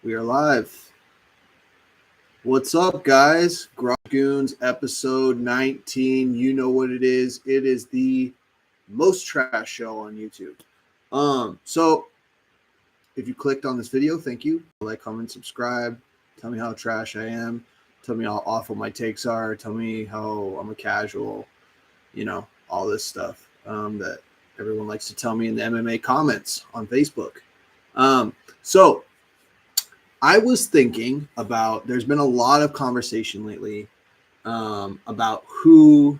We are live. What's up, guys? Goons, episode 19. You know what it is. It is the most trash show on YouTube. So if you clicked on this video, thank you. Like, comment, subscribe. Tell me how trash I am. Tell me how awful my takes are. Tell me how I'm a casual. All this stuff that everyone likes to tell me in the MMA comments on Facebook. So I was thinking about, there's been a lot of conversation lately about who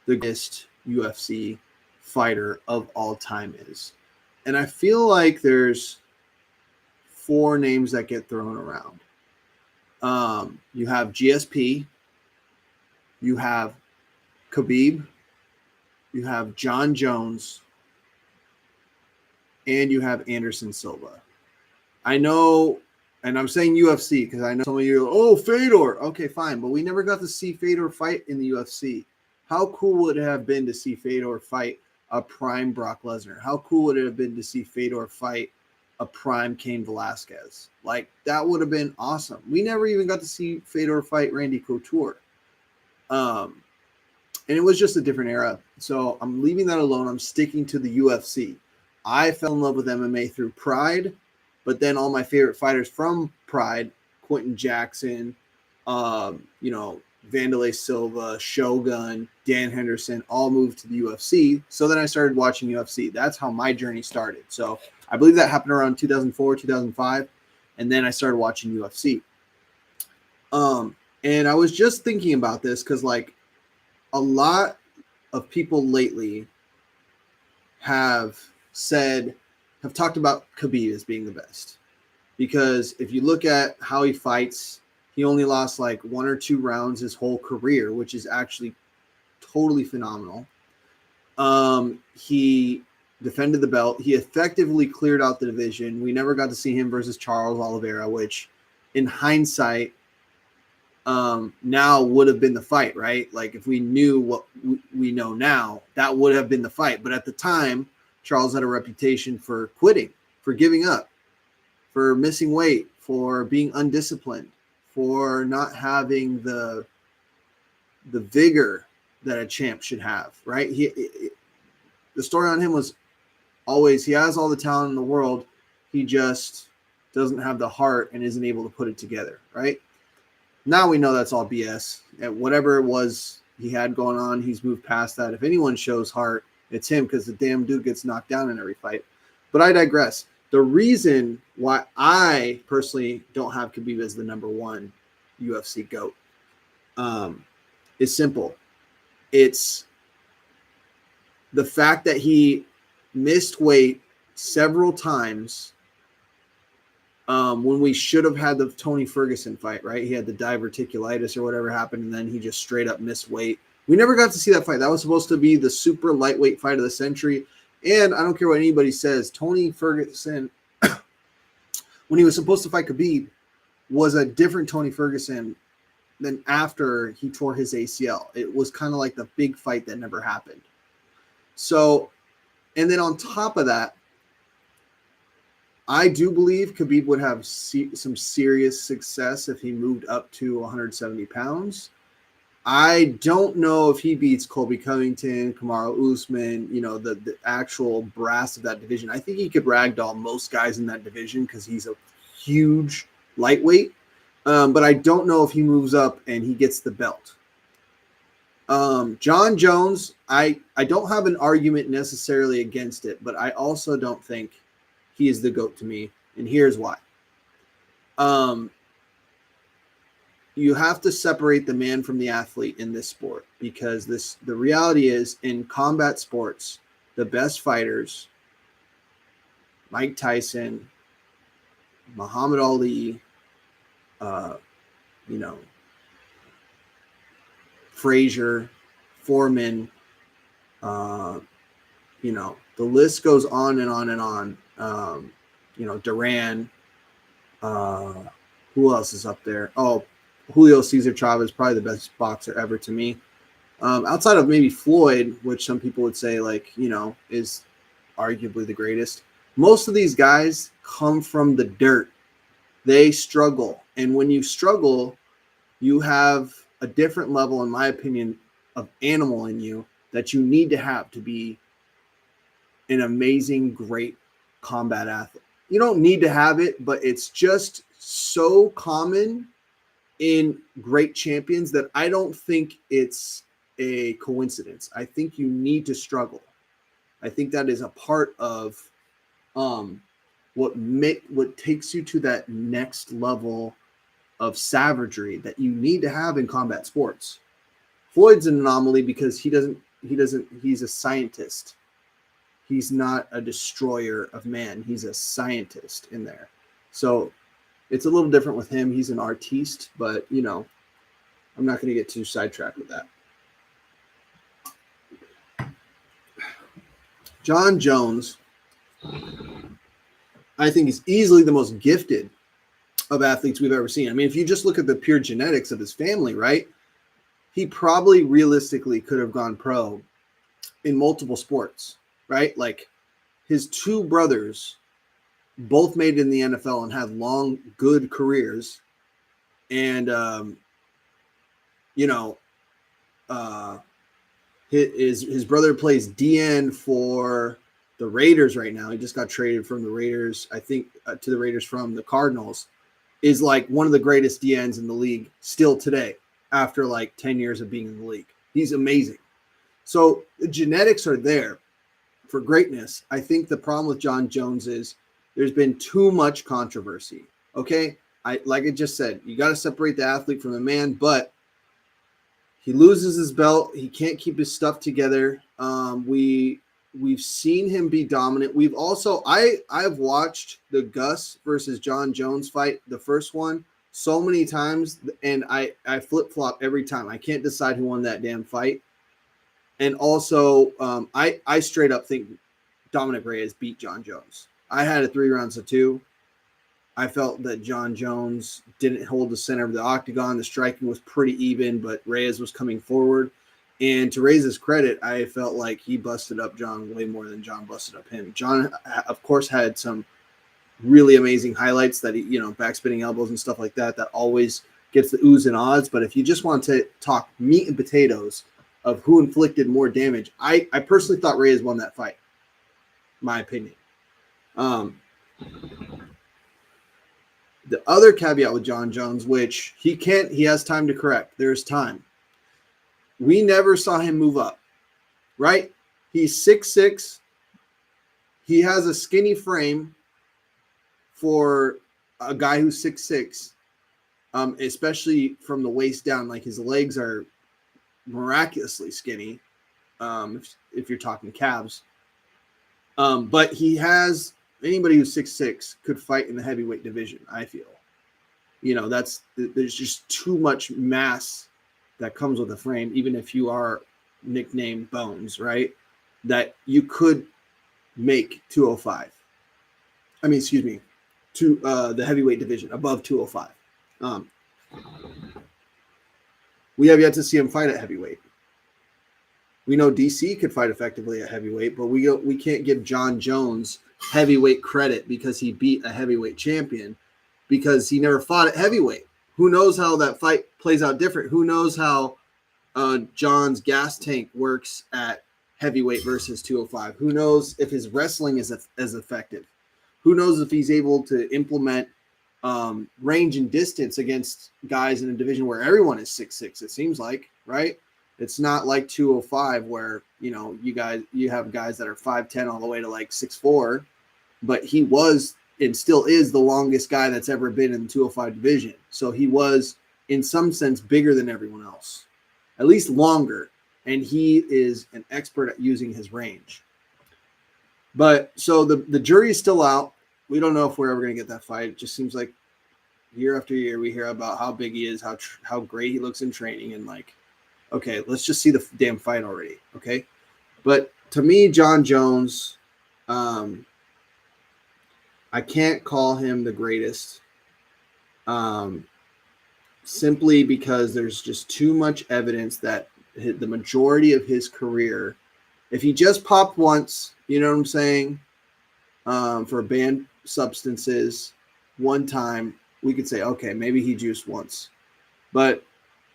the greatest UFC fighter of all time is. And I feel like there's four names that get thrown around. You have GSP, you have Khabib, you have John Jones, and you have Anderson Silva. I know, and I'm saying UFC because I know some of you are, oh, Fedor. Okay, fine. But we never got to see Fedor fight in the UFC. How cool would it have been to see Fedor fight a prime Brock Lesnar? How cool would it have been to see Fedor fight a prime Cain Velasquez? Like, that would have been awesome. We never even got to see Fedor fight Randy Couture. And it was just a different era. So I'm leaving that alone. I'm sticking to the UFC. I fell in love with MMA through Pride. But then all my favorite fighters from Pride, Quentin Jackson, Vanderlei Silva, Shogun, Dan Henderson, all moved to the UFC. So then I started watching UFC. That's how my journey started. So I believe that happened around 2004, 2005. And then I started watching UFC. And I was just thinking about this because, like, a lot of people lately have talked about Khabib as being the best, because if you look at how he fights, he only lost like 1 or 2 rounds his whole career, which is actually totally phenomenal. He defended the belt. He effectively cleared out the division. We never got to see him versus Charles Oliveira, which in hindsight now would have been the fight, right? Like, if we knew what we know now, that would have been the fight. But at the time, Charles had a reputation for quitting, for giving up, for missing weight, for being undisciplined, for not having the vigor that a champ should have, right? The story on him was always, he has all the talent in the world, he just doesn't have the heart and isn't able to put it together, right? Now we know that's all BS. And whatever it was he had going on, he's moved past that. If anyone shows heart, it's him, because the damn dude gets knocked down in every fight. But I digress. The reason why I personally don't have Khabib as the number one UFC GOAT is simple. It's the fact that he missed weight several times when we should have had the Tony Ferguson fight, right? He had the diverticulitis or whatever happened, and then he just straight up missed weight. We never got to see that fight. That was supposed to be the super lightweight fight of the century. And I don't care what anybody says, Tony Ferguson, when he was supposed to fight Khabib, was a different Tony Ferguson than after he tore his ACL. It was kind of like the big fight that never happened. So, and then on top of that, I do believe Khabib would have some serious success if he moved up to 170 pounds. I don't know if he beats Colby Covington, Kamaru Usman, the actual brass of that division. I think he could ragdoll most guys in that division because he's a huge lightweight. But I don't know if he moves up and he gets the belt. John Jones, I don't have an argument necessarily against it, but I also don't think he is the GOAT to me. And here's why. You have to separate the man from the athlete in this sport, because the reality is, in combat sports, the best fighters, Mike Tyson, Muhammad Ali, Frazier, Foreman, the list goes on and on and on. Duran, who else is up there? Oh, Julio Cesar Chavez, probably the best boxer ever to me. Outside of maybe Floyd, which some people would say, is arguably the greatest. Most of these guys come from the dirt. They struggle. And when you struggle, you have a different level, in my opinion, of animal in you that you need to have to be an amazing, great combat athlete. You don't need to have it, but it's just so common in great champions that I don't think it's a coincidence. I think you need to struggle. I think that is a part of what takes you to that next level of savagery that you need to have in combat sports. Floyd's an anomaly because he's a scientist. He's not a destroyer of man. He's a scientist in there. So it's a little different with him. He's an artiste, but I'm not going to get too sidetracked with that. John Jones, I think, is easily the most gifted of athletes we've ever seen. I mean, if you just look at the pure genetics of his family, right? He probably realistically could have gone pro in multiple sports, right? Like his two brothers both made it in the NFL and had long, good careers. And, his brother plays DN for the Raiders right now. He just got traded from the Raiders, I think, to the Raiders from the Cardinals. Is like one of the greatest DNs in the league still today after like 10 years of being in the league. He's amazing. So the genetics are there for greatness. I think the problem with John Jones is there's been too much controversy. Okay. Like I just said, you got to separate the athlete from the man, but he loses his belt. He can't keep his stuff together. We've seen him be dominant. We've also, I've watched the Gus versus John Jones fight, the first one, so many times, and I flip-flop every time. I can't decide who won that damn fight. And also, I straight up think Dominic Reyes beat John Jones. I had it 3 rounds to 2. I felt that John Jones didn't hold the center of the octagon. The striking was pretty even, but Reyes was coming forward. And to Reyes' credit, I felt like he busted up John way more than John busted up him. John, of course, had some really amazing highlights that he, backspinning elbows and stuff like that always gets the oohs and ahs. But if you just want to talk meat and potatoes of who inflicted more damage, I personally thought Reyes won that fight. My opinion. The other caveat with John Jones, which he has time to correct. There's time. We never saw him move up, right? He's 6'6". He has a skinny frame for a guy who's 6'6", especially from the waist down. Like his legs are miraculously skinny, if you're talking calves. But he has anybody who's 6'6" could fight in the heavyweight division, I feel. There's just too much mass that comes with a frame, even if you are nicknamed Bones, right? That you could make 205. To the heavyweight division above 205. We have yet to see him fight at heavyweight. We know DC could fight effectively at heavyweight, but we can't give John Jones heavyweight credit because he beat a heavyweight champion because he never fought at heavyweight. Who knows how that fight plays out different? Who knows how John's gas tank works at heavyweight versus 205? Who knows if his wrestling is as effective? Who knows if he's able to implement range and distance against guys in a division where everyone is 6'6", it seems like, right? It's not like 205 where, you have guys that are 5'10" all the way to like 6'4", but he was and still is the longest guy that's ever been in the 205 division. So he was, in some sense, bigger than everyone else, at least longer. And he is an expert at using his range. But so the jury is still out. We don't know if we're ever going to get that fight. It just seems like year after year we hear about how big he is, how great he looks in training, and like, okay, let's just see the damn fight already, okay? But to me, John Jones, I can't call him the greatest simply because there's just too much evidence that the majority of his career, if he just popped once, you know what I'm saying, for banned substances one time, we could say, okay, maybe he juiced once. But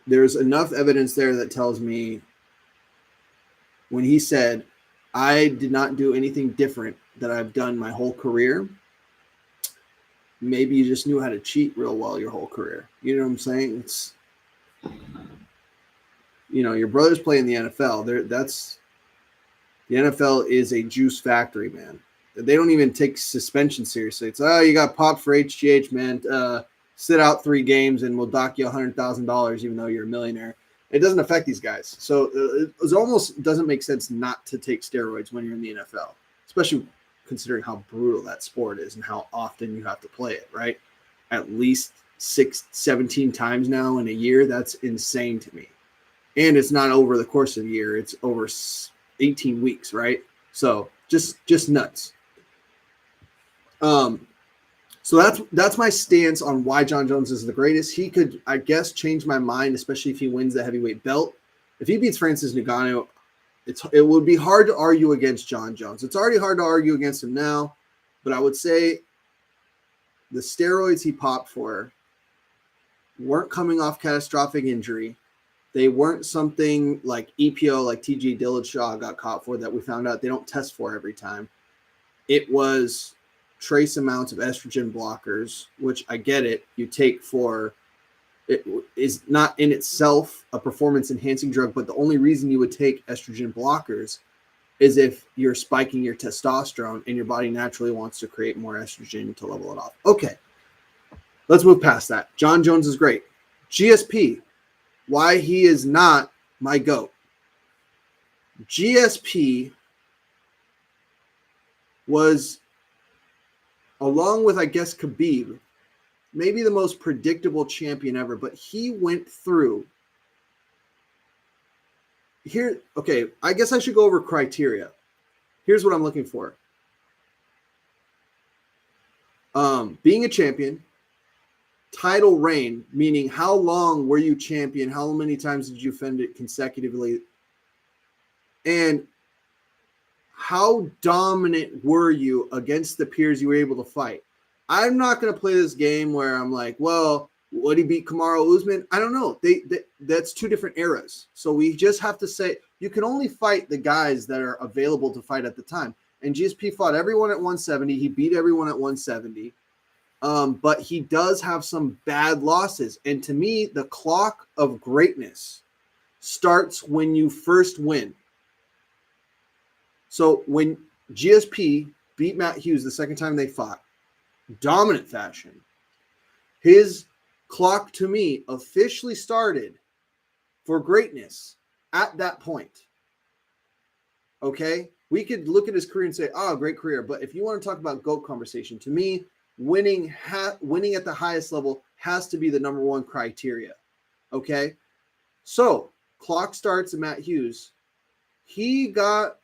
there's enough evidence there that tells me when he said, I did not do anything different that I've done my whole career, maybe you just knew how to cheat real well your whole career. You know what I'm saying? It's, your brothers play in the NFL. The NFL is a juice factory, man. They don't even take suspension seriously. It's, you got popped for HGH, man. Sit out 3 games and we'll dock you $100,000 even though you're a millionaire. It doesn't affect these guys. So it almost doesn't make sense not to take steroids when you're in the NFL, especially considering how brutal that sport is and how often you have to play it, right? At least 17 times now in a year. That's insane to me. And it's not over the course of a year. It's over 18 weeks, right? So just nuts. So that's my stance on why John Jones is the greatest. He could, I guess, change my mind, especially if he wins the heavyweight belt. If he beats Francis Ngannou, it would be hard to argue against John Jones. It's already hard to argue against him now, but I would say the steroids he popped for weren't coming off catastrophic injury. They weren't something like EPO, like TJ Dillashaw got caught for that we found out they don't test for every time. It was trace amounts of estrogen blockers, which I get it. You take for, it is not in itself a performance enhancing drug, but the only reason you would take estrogen blockers is if you're spiking your testosterone and your body naturally wants to create more estrogen to level it off. Okay, let's move past that. John Jones is great. GSP, why he is not my GOAT. GSP was, along with, I guess, Khabib, maybe the most predictable champion ever, but he went through here. Okay, I guess I should go over criteria. Here's what I'm looking for. Being a champion, title reign, meaning how long were you champion? How many times did you defend it consecutively? And how dominant were you against the peers you were able to fight? I'm not going to play this game where I'm like, well, would he beat Kamaru Usman? I don't know. That's 2 different eras. So we just have to say you can only fight the guys that are available to fight at the time. And GSP fought everyone at 170. He beat everyone at 170. But he does have some bad losses. And to me, the clock of greatness starts when you first win. So when GSP beat Matt Hughes the second time they fought, dominant fashion, his clock to me officially started for greatness at that point. Okay? We could look at his career and say, great career. But if you want to talk about GOAT conversation, to me, winning at the highest level has to be the number 1 criteria. Okay? So, clock starts at Matt Hughes. He got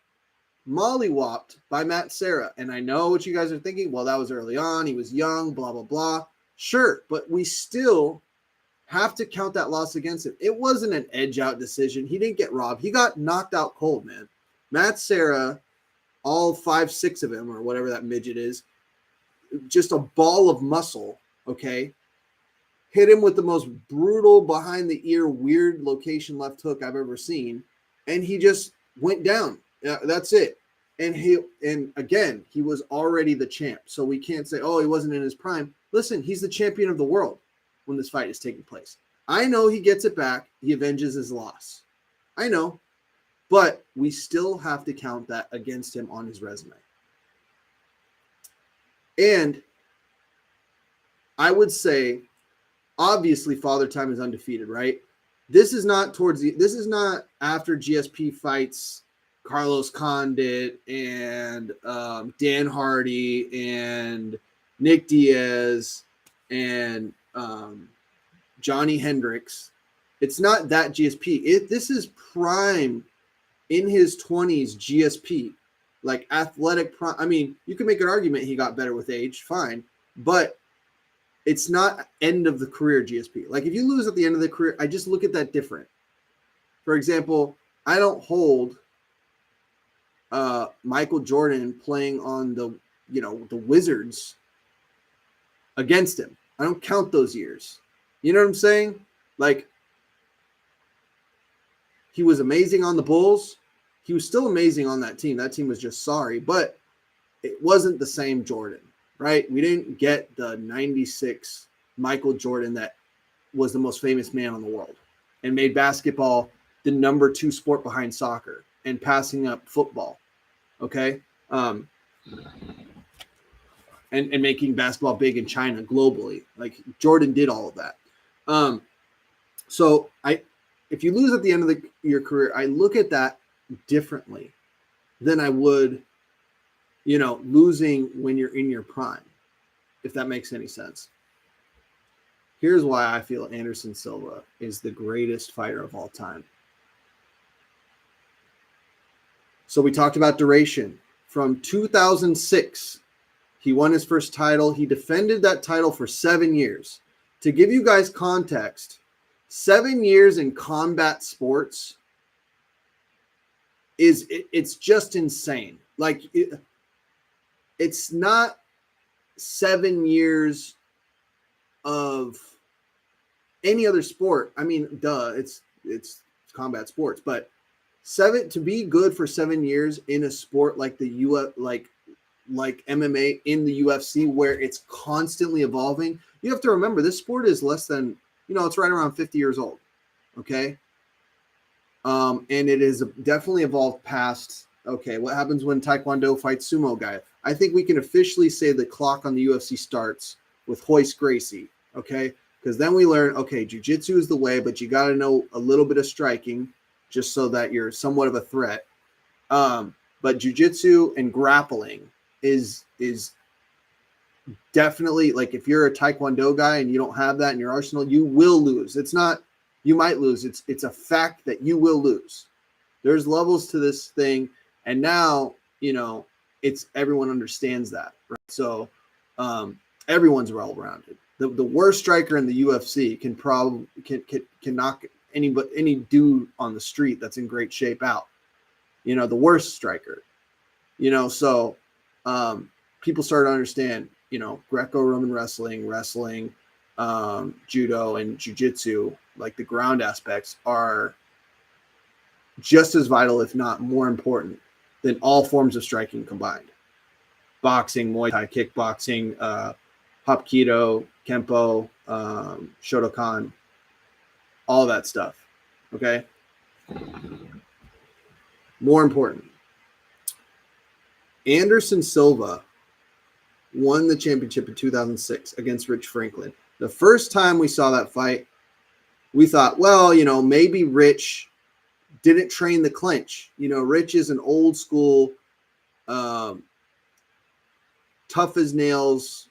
mollywopped by Matt Serra. And I know what you guys are thinking. Well, that was early on. He was young, blah, blah, blah. Sure, but we still have to count that loss against him. It wasn't an edge-out decision. He didn't get robbed. He got knocked out cold, man. Matt Serra, all 5'6" of him, or whatever that midget is, just a ball of muscle, okay, hit him with the most brutal behind-the-ear, weird location left hook I've ever seen, and he just went down. That's it. And again, he was already the champ. So we can't say, he wasn't in his prime. Listen, he's the champion of the world when this fight is taking place. I know he gets it back. He avenges his loss. I know. But we still have to count that against him on his resume. And I would say, obviously, Father Time is undefeated, right? This is not after GSP fights Carlos Condit and Dan Hardy and Nick Diaz and Johnny Hendricks. It's not that GSP. This is prime in his 20s GSP, like athletic prime. I mean, you can make an argument he got better with age, fine, but it's not end of the career GSP. Like if you lose at the end of the career, I just look at that different. For example, I don't hold Michael Jordan playing on the Wizards against him. I don't count those years. You know what I'm saying? Like, he was amazing on the Bulls. He was still amazing on that team. That team was just sorry, but it wasn't the same Jordan, right? We didn't get the 96 Michael Jordan that was the most famous man in the world and made basketball the number 2 sport behind soccer and passing up football. Okay. And making basketball big in China globally. Like, Jordan did all of that. So if you lose at the end of your career, I look at that differently than I would, losing when you're in your prime, if that makes any sense. Here's why I feel Anderson Silva is the greatest fighter of all time. So we talked about duration. From 2006, he won his first title. He defended that title for 7 years. To give you guys context, 7 years in combat sports it's just insane. Like, it's not 7 years of any other sport. I mean, it's combat sports, but to be good for 7 years in a sport like the like MMA in the UFC, where it's constantly evolving. You have to remember, this sport is less than, it's right around 50 years old. Okay. And it is definitely evolved past, okay, what happens when Taekwondo fights sumo guy? I think we can officially say the clock on the UFC starts with Royce Gracie. Okay. Because then we learn, okay, jiu-jitsu is the way, but you got to know a little bit of striking just so that you're somewhat of a threat. But jiu-jitsu and grappling is definitely, like, if you're a Taekwondo guy and you don't have that in your arsenal, you will lose. It's not, you might lose. It's a fact that you will lose. There's levels to this thing. And now, it's everyone understands that, right? So everyone's well-rounded. The worst striker in the UFC can knock any dude on the street that's in great shape out. The worst striker. So people start to understand, Greco-Roman wrestling, judo, and jiu-jitsu, like the ground aspects, are just as vital, if not more important, than all forms of striking combined. Boxing, Muay Thai, kickboxing, Hapkido, Kempo, Shotokan, all that stuff. Okay? More important. Anderson Silva won the championship in 2006 against Rich Franklin. The first time we saw that fight, we thought, well, maybe Rich didn't train the clinch. Rich is an old school, tough as nails,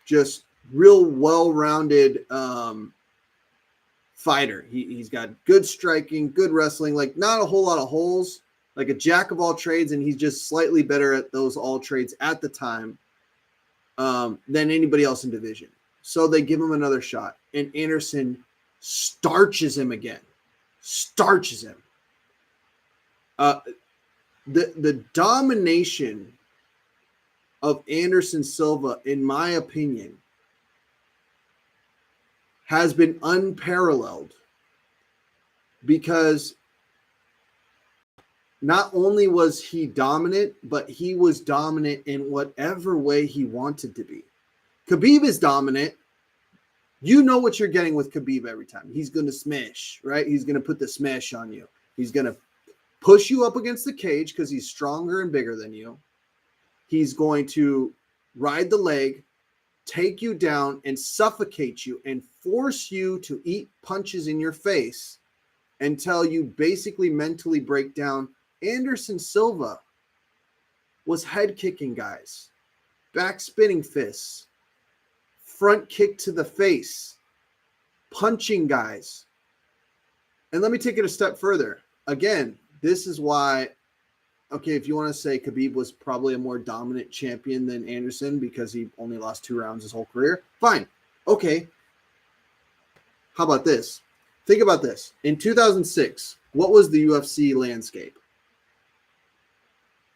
just real well-rounded fighter. He's got good striking, good wrestling, like not a whole lot of holes, like a jack of all trades, and he's just slightly better at those all trades at the time than anybody else in division. So they give him another shot, and Anderson starches him again. Starches him. The domination of Anderson Silva, in my opinion, has been unparalleled, because not only was he dominant, but he was dominant in whatever way he wanted to be. Khabib is dominant. You know what you're getting with Khabib every time. He's going to smash, right? He's going to put the smash on you. He's going to push you up against the cage because he's stronger and bigger than you. He's going to ride the leg, take you down, and suffocate you and force you to eat punches in your face until you basically mentally break down. Anderson Silva was head kicking guys, back spinning fists, front kick to the face, punching guys. And let me take it a step further. Again, this is why, okay, if you want to say Khabib was probably a more dominant champion than Anderson because he only lost 2 rounds his whole career, fine. Okay. How about this? Think about this. In 2006, what was the UFC landscape?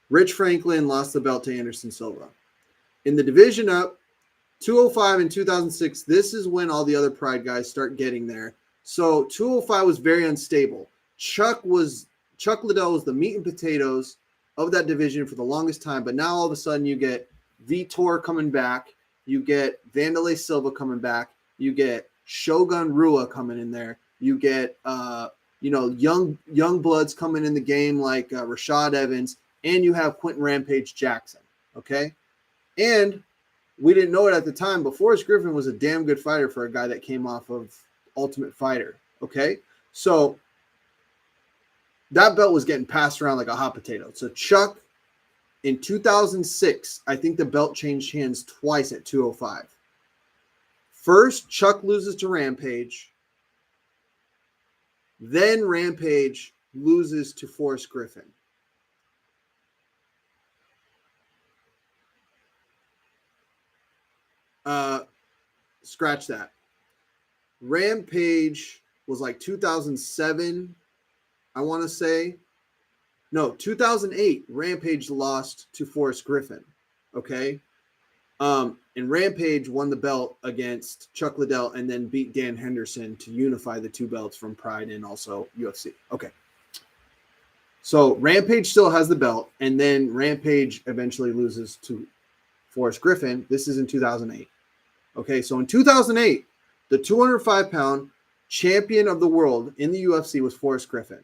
Rich Franklin lost the belt to Anderson Silva. In the division up 205 and 2006, this is when all the other Pride guys start getting there. So 205 was very unstable. Chuck Liddell was the meat and potatoes of that division for the longest time, but now all of a sudden you get Vitor coming back, you get Vanderlei Silva coming back, you get Shogun Rua coming in there, you get young bloods coming in the game like Rashad Evans, and you have Quentin Rampage Jackson. Okay, and we didn't know it at the time, but Forrest Griffin was a damn good fighter for a guy that came off of Ultimate Fighter. Okay, so that belt was getting passed around like a hot potato. So Chuck, in 2006, I think the belt changed hands twice at 205. First, Chuck loses to Rampage. Then Rampage loses to Forrest Griffin. Scratch that. Rampage was like 2007, I want to say. No, 2008, Rampage lost to Forrest Griffin. Okay. And Rampage won the belt against Chuck Liddell and then beat Dan Henderson to unify the two belts from Pride and also UFC. Okay. So Rampage still has the belt, and then Rampage eventually loses to Forrest Griffin. This is in 2008. Okay, so in 2008, the 205-pound champion of the world in the UFC was Forrest Griffin.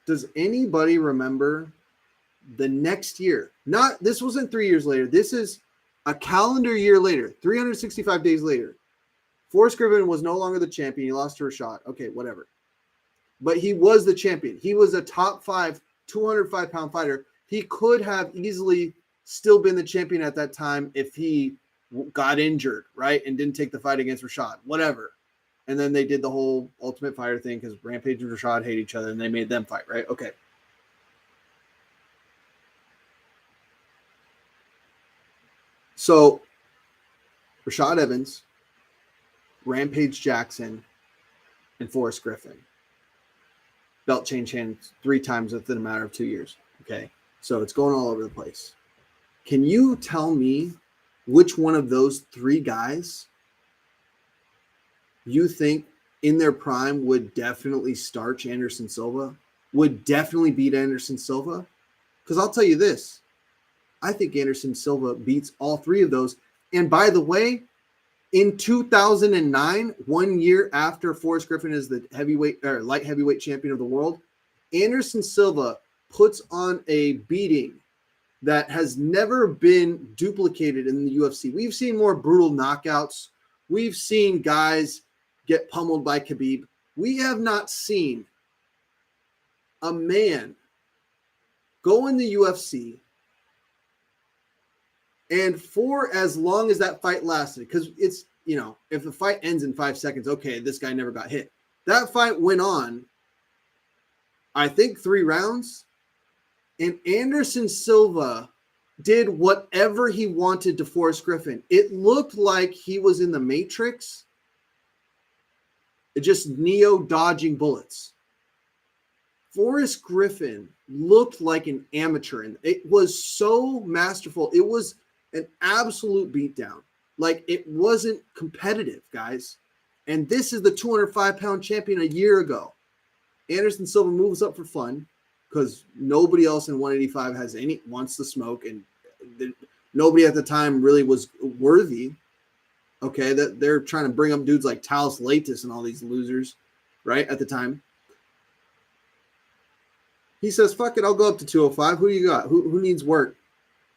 Does anybody remember the next year? This wasn't 3 years later. This is a calendar year later, 365 days later. Forrest Griffin was no longer the champion. He lost to Rashad. Okay, whatever. But he was the champion. He was a top 5 205-pound fighter. He could have easily still been the champion at that time if he got injured, right? And didn't take the fight against Rashad, whatever. And then they did the whole Ultimate Fighter thing because Rampage and Rashad hate each other and they made them fight, right? Okay. So Rashad Evans, Rampage Jackson, and Forrest Griffin. Belt change hands 3 times within a matter of 2 years. Okay. So it's going all over the place. Can you tell me which one of those 3 guys you think in their prime would definitely starch Anderson Silva, would definitely beat Anderson Silva? Because I'll tell you this, I think Anderson Silva beats all 3 of those. And by the way, in 2009, 1 year after Forrest Griffin is the light heavyweight champion of the world, Anderson Silva puts on a beating that has never been duplicated in the UFC. We've seen more brutal knockouts. We've seen guys get pummeled by Khabib. We have not seen a man go in the UFC and for as long as that fight lasted, because it's, if the fight ends in 5 seconds, okay, this guy never got hit. That fight went on, I think, 3 rounds. And Anderson Silva did whatever he wanted to Forrest Griffin. It looked like he was in the Matrix, just Neo dodging bullets. Forrest Griffin looked like an amateur, and it was so masterful. It was an absolute beatdown. Like, it wasn't competitive, guys. And this is the 205-pound champion a year ago. Anderson Silva moves up for fun, because nobody else in 185 wants to smoke, and nobody at the time really was worthy. Okay, that they're trying to bring up dudes like Talis Latis and all these losers, right? At the time, he says, "Fuck it, I'll go up to 205. Who you got? Who needs work?"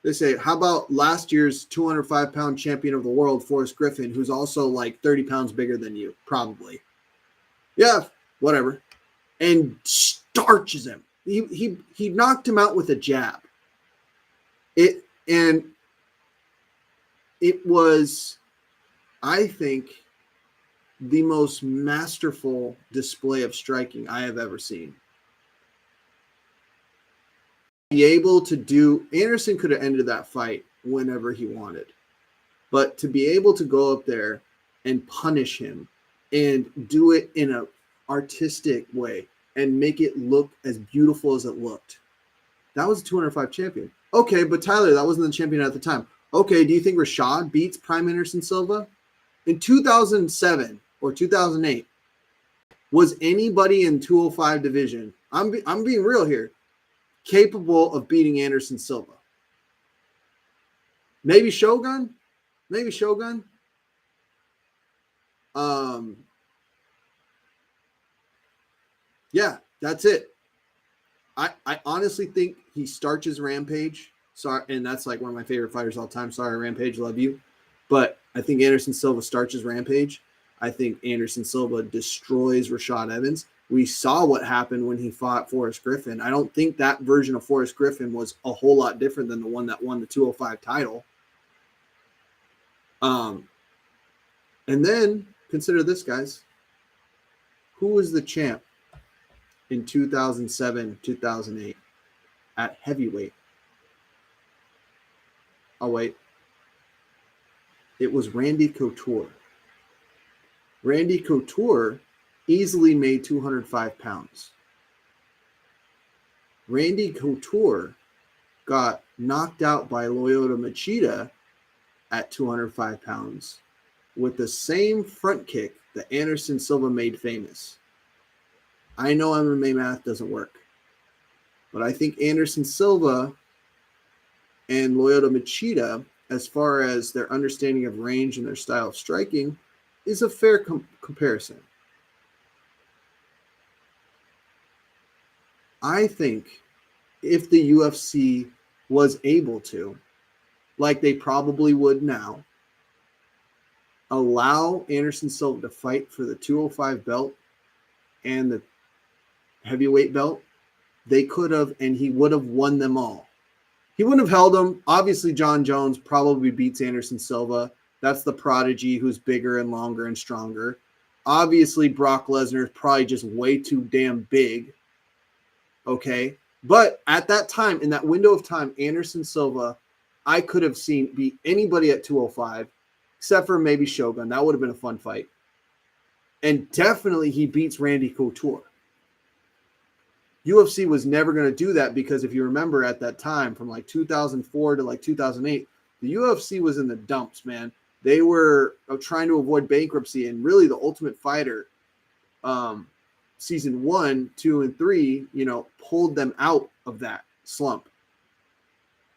They say, "How about last year's 205-pound champion of the world, Forrest Griffin, who's also like 30 pounds bigger than you, probably." Yeah, whatever, and starches him. He knocked him out with a jab. It was, I think, the most masterful display of striking I have ever seen. Be able to do, Anderson could have ended that fight whenever he wanted, but to be able to go up there and punish him and do it in an artistic way and make it look as beautiful as it looked. That was a 205 champion. Okay, but Tyler, that wasn't the champion at the time. Okay, do you think Rashad beats Prime Anderson Silva? In 2007 or 2008, was anybody in 205 division, I'm being real here, capable of beating Anderson Silva? Maybe Shogun? Maybe Shogun? Um, yeah, that's it. I honestly think he starches Rampage. Sorry, and that's like one of my favorite fighters all time. Sorry, Rampage, love you. But I think Anderson Silva starches Rampage. I think Anderson Silva destroys Rashad Evans. We saw what happened when he fought Forrest Griffin. I don't think that version of Forrest Griffin was a whole lot different than the one that won the 205 title. And then consider this, guys. Who was the champ in 2007, 2008 at heavyweight? Oh, wait. It was Randy Couture. Randy Couture easily made 205 pounds. Randy Couture got knocked out by Lyoto Machida at 205 pounds with the same front kick that Anderson Silva made famous. I know MMA math doesn't work, but I think Anderson Silva and Lyoto Machida, as far as their understanding of range and their style of striking, is a fair comparison. I think if the UFC was able to, like they probably would now, allow Anderson Silva to fight for the 205 belt and the heavyweight belt, they could have, and he would have won them all. He wouldn't have held them. Obviously, John Jones probably beats Anderson Silva. That's the prodigy who's bigger and longer and stronger. Obviously, Brock Lesnar is probably just way too damn big. Okay? But at that time, in that window of time, Anderson Silva, I could have seen beat anybody at 205, except for maybe Shogun. That would have been a fun fight. And definitely he beats Randy Couture. UFC was never going to do that because if you remember at that time, from like 2004 to like 2008, the UFC was in the dumps, man. They were trying to avoid bankruptcy, and really the Ultimate Fighter season 1, 2, and 3, pulled them out of that slump.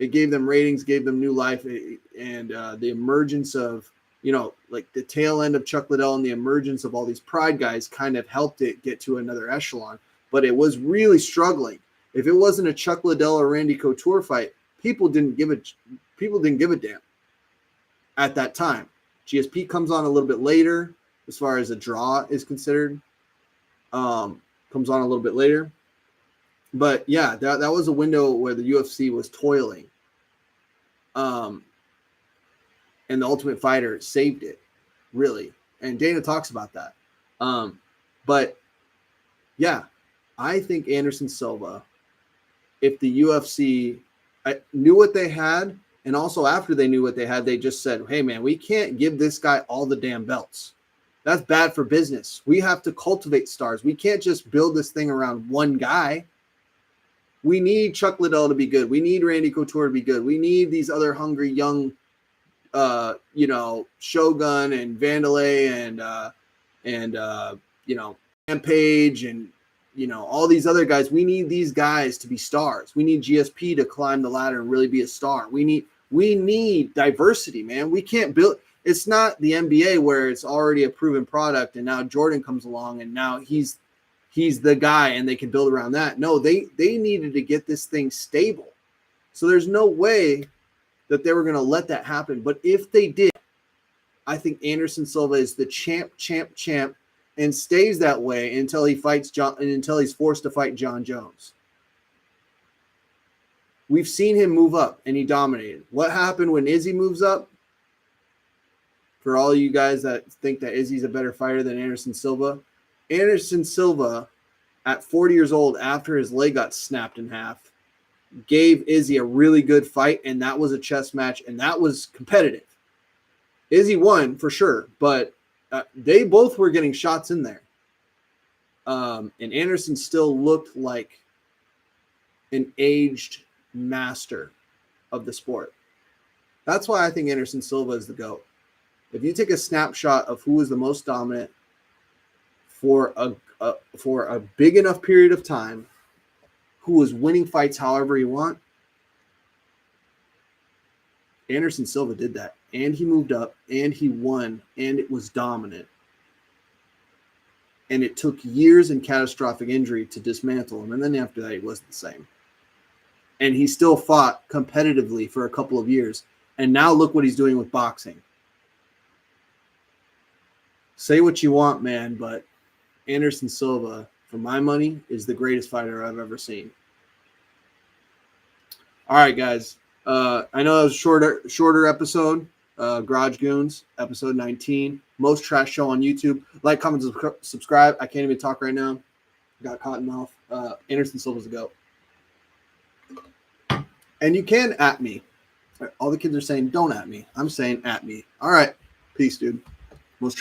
It gave them ratings, gave them new life, and the emergence of, like the tail end of Chuck Liddell and the emergence of all these Pride guys kind of helped it get to another echelon. But it was really struggling. If it wasn't a Chuck Liddell or Randy Couture fight, people didn't give a damn at that time. GSP comes on a little bit later, as far as a draw is considered. Comes on a little bit later. But yeah, that was a window where the UFC was toiling. And the Ultimate Fighter saved it, really. And Dana talks about that. But yeah, I think Anderson Silva, if the UFC knew what they had, and also after they knew what they had, they just said, hey, man, we can't give this guy all the damn belts. That's bad for business. We have to cultivate stars. We can't just build this thing around one guy. We need Chuck Liddell to be good. We need Randy Couture to be good. We need these other hungry young, Shogun and Vanderlei and Rampage and, all these other guys. We need these guys to be stars. We need GSP to climb the ladder and really be a star. We need diversity, man. We can't build. It's not the NBA where it's already a proven product and now Jordan comes along and now he's the guy and they can build around that. No, they needed to get this thing stable. So there's no way that they were going to let that happen. But if they did, I think Anderson Silva is the champ, and stays that way until he fights until he's forced to fight John Jones. We've seen him move up and he dominated. What happened when Izzy moves up? For all you guys that think that Izzy's a better fighter than Anderson Silva, Anderson Silva, at 40 years old, after his leg got snapped in half, gave Izzy a really good fight, and that was a chess match, and that was competitive. Izzy won for sure, but they both were getting shots in there. And Anderson still looked like an aged master. of the sport. That's why I think Anderson Silva is the GOAT. If you take a snapshot of who was the most dominant for a big enough period of time, who was winning fights however he want, Anderson Silva did that. And he moved up, and he won, and it was dominant. And it took years and catastrophic injury to dismantle him. And then after that, he wasn't the same. And he still fought competitively for a couple of years. And now look what he's doing with boxing. Say what you want, man, but Anderson Silva, for my money, is the greatest fighter I've ever seen. All right, guys. I know that was a shorter episode. Garage Goons, episode 19. Most trash show on YouTube. Like, comment, subscribe. I can't even talk right now. Got cotton mouth. Anderson Silva's a GOAT. And you can at me. All the kids are saying, don't at me. I'm saying at me. All right. Peace, dude. Most trash.